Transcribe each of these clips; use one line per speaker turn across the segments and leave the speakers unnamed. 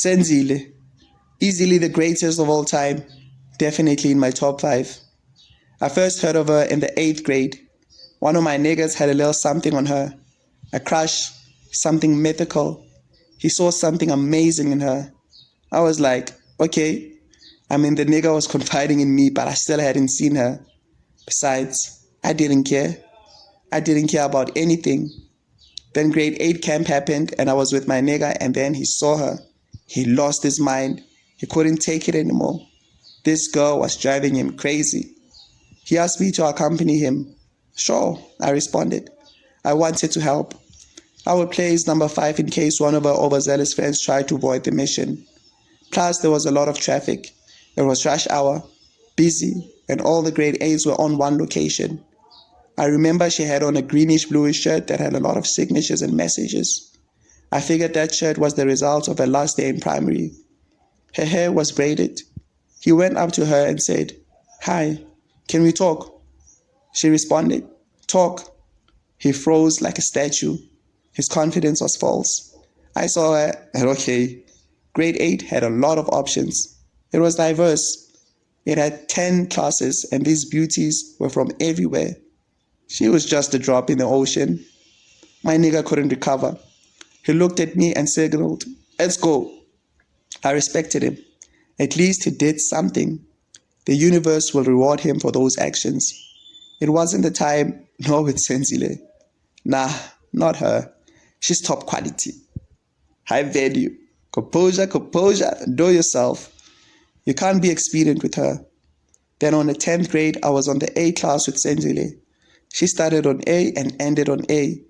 Senzile, easily the greatest of all time, definitely in my top 5. I first heard of her in the 8th grade. One of my niggas had a little something on her, a crush, something mythical. He saw something amazing in her. I was like, okay. I mean, the nigga was confiding in me, but I still hadn't seen her. Besides, I didn't care. I didn't care about anything. Then grade 8 camp happened and I was with my nigga and then he saw her. He lost his mind. He couldn't take it anymore. This girl was driving him crazy. He asked me to accompany him. Sure, I responded. I wanted to help. I would play his number 5 in case one of our overzealous friends tried to avoid the mission. Plus, there was a lot of traffic. It was rush hour, busy, and all the grade 8s were on one location. I remember she had on a greenish-bluish shirt that had a lot of signatures and messages. I figured that shirt was the result of her last day in primary. Her hair was braided. He went up to her and said, "Hi, can we talk?" She responded, "Talk." He froze like a statue. His confidence was false. I saw her and okay, grade 8 had a lot of options. It was diverse. It had 10 classes and these beauties were from everywhere. She was just a drop in the ocean. My nigga couldn't recover. He looked at me and signaled, "Let's go." I respected him. At least he did something. The universe will reward him for those actions. It wasn't the time, nor with Senzile. Nah, not her. She's top quality. High value. Composure, know yourself. You can't be experienced with her. Then on the 10th grade, I was on the A class with Senzile. She started on A and ended on A.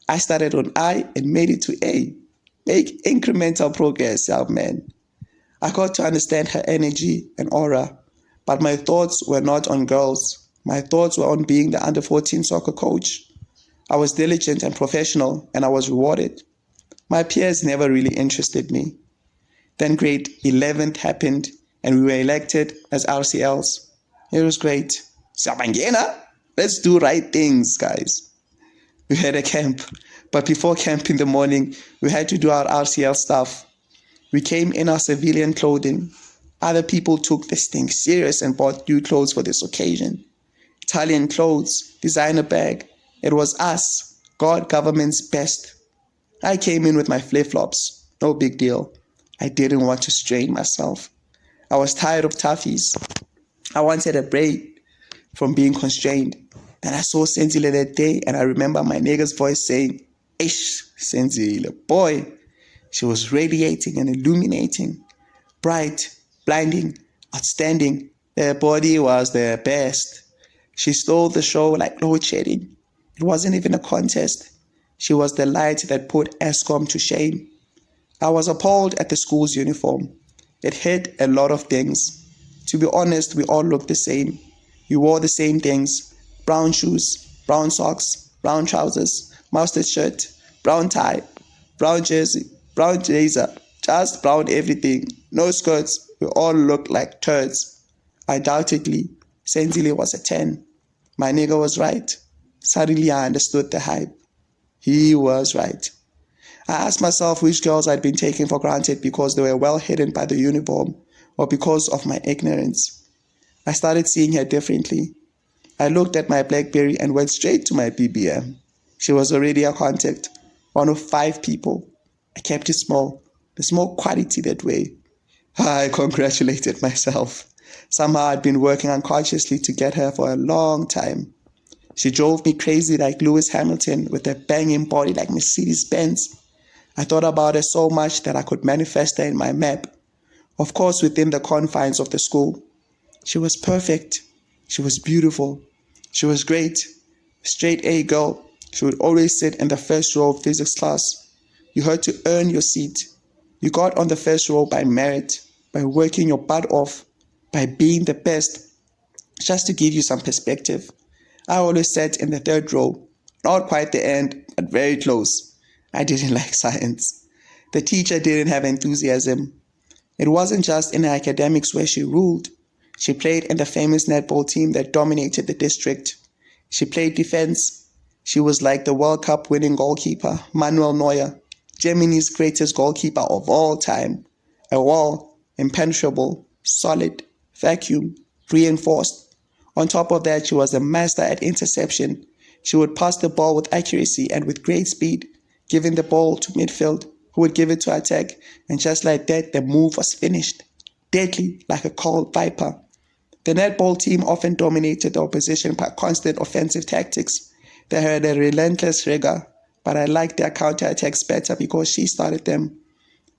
I started on I and made it to A. Make incremental progress, young man. I got to understand her energy and aura, but my thoughts were not on girls. My thoughts were on being the under-14 soccer coach. I was diligent and professional, and I was rewarded. My peers never really interested me. Then grade 11th happened, and we were elected as RCLs. It was great. Sabangena, let's do right things, guys. We had a camp, but before camp in the morning, we had to do our RCL stuff. We came in our civilian clothing. Other people took this thing serious and bought new clothes for this occasion. Italian clothes, designer bag. It was us, God government's best. I came in with my flip-flops. No big deal. I didn't want to strain myself. I was tired of toughies. I wanted a break from being constrained. Then I saw Senzile that day and I remember my nigga's voice saying, "Ish, Senzile, boy." She was radiating and illuminating. Bright, blinding, outstanding. Her body was the best. She stole the show like load shedding. It wasn't even a contest. She was the light that put ESCOM to shame. I was appalled at the school's uniform. It hid a lot of things. To be honest, we all looked the same. We wore the same things. Brown shoes, brown socks, brown trousers, mustard shirt, brown tie, brown jersey, brown blazer, just brown everything. No skirts. We all looked like turds. Undoubtedly, Senzile was a 10. My nigga was right. Suddenly I understood the hype. He was right. I asked myself which girls I'd been taking for granted because they were well hidden by the uniform or because of my ignorance. I started seeing her differently. I looked at my BlackBerry and went straight to my BBM. She was already a contact, one of 5 people. I kept it small. There's more quality that way. I congratulated myself. Somehow I'd been working unconsciously to get her for a long time. She drove me crazy like Lewis Hamilton with a banging body like Mercedes-Benz. I thought about her so much that I could manifest her in my map. Of course, within the confines of the school. She was perfect. She was beautiful. She was great. Straight A girl. She would always sit in the first row of physics class. You had to earn your seat. You got on the first row by merit, by working your butt off, by being the best. Just to give you some perspective, I always sat in the 3rd row, not quite the end, but very close. I didn't like science. The teacher didn't have enthusiasm. It wasn't just in her academics where she ruled. She played in the famous netball team that dominated the district. She played defense. She was like the World Cup winning goalkeeper, Manuel Neuer, Germany's greatest goalkeeper of all time. A wall, impenetrable, solid, vacuum, reinforced. On top of that, she was a master at interception. She would pass the ball with accuracy and with great speed, giving the ball to midfield, who would give it to attack, and just like that, the move was finished. Deadly, like a cold viper. The netball team often dominated the opposition by constant offensive tactics. They had a relentless rigor, but I liked their counterattacks better because she started them.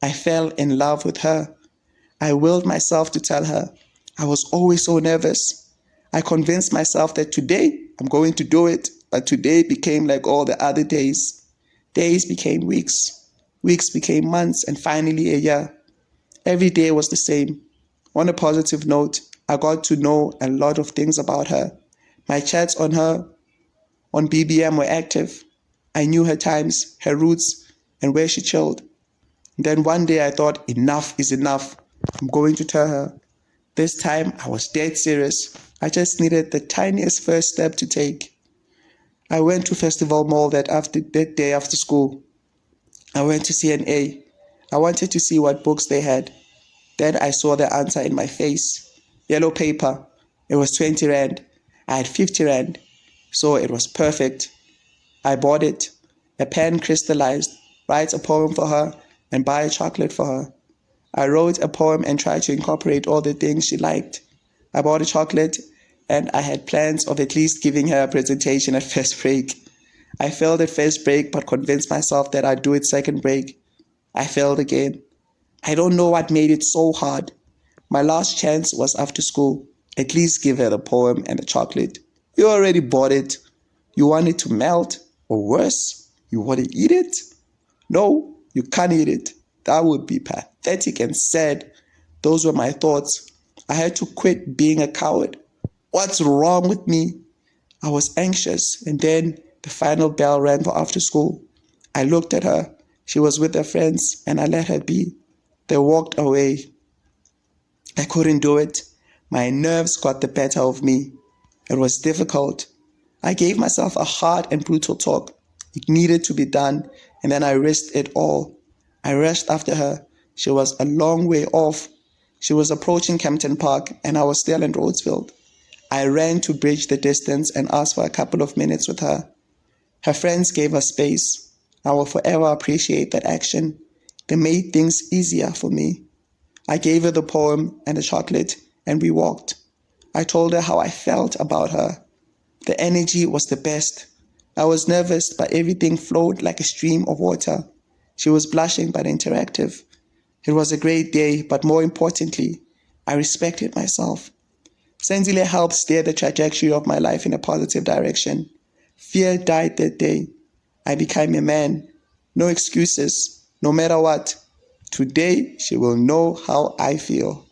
I fell in love with her. I willed myself to tell her. I was always so nervous. I convinced myself that today I'm going to do it, but today became like all the other days. Days became weeks. Weeks became months, and finally a year. Every day was the same. On a positive note, I got to know a lot of things about her. My chats on her on BBM were active. I knew her times, her routes, and where she chilled. Then one day I thought, enough is enough. I'm going to tell her. This time I was dead serious. I just needed the tiniest first step to take. I went to Festival Mall that day after school. I went to CNA. I wanted to see what books they had. Then I saw the answer in my face. Yellow paper. It was 20 Rand. I had 50 Rand. So it was perfect. I bought it. A pen crystallized. Write a poem for her and buy a chocolate for her. I wrote a poem and tried to incorporate all the things she liked. I bought a chocolate and I had plans of at least giving her a presentation at first break. I failed at first break but convinced myself that I'd do it second break. I failed again. I don't know what made it so hard. My last chance was after school. At least give her the poem and the chocolate. You already bought it. You want it to melt? Or worse, you want to eat it? No, you can't eat it. That would be pathetic and sad. Those were my thoughts. I had to quit being a coward. What's wrong with me? I was anxious, and then the final bell rang for after school. I looked at her. She was with her friends, and I let her be. They walked away. I couldn't do it. My nerves got the better of me. It was difficult. I gave myself a hard and brutal talk. It needed to be done, and then I risked it all. I rushed after her. She was a long way off. She was approaching Kempton Park, and I was still in Rhodesfield. I ran to bridge the distance and asked for a couple of minutes with her. Her friends gave her space. I will forever appreciate that action. They made things easier for me. I gave her the poem and the chocolate, and we walked. I told her how I felt about her. The energy was the best. I was nervous, but everything flowed like a stream of water. She was blushing but interactive. It was a great day, but more importantly, I respected myself. Senzile helped steer the trajectory of my life in a positive direction. Fear died that day. I became a man. No excuses, no matter what. Today, she will know how I feel.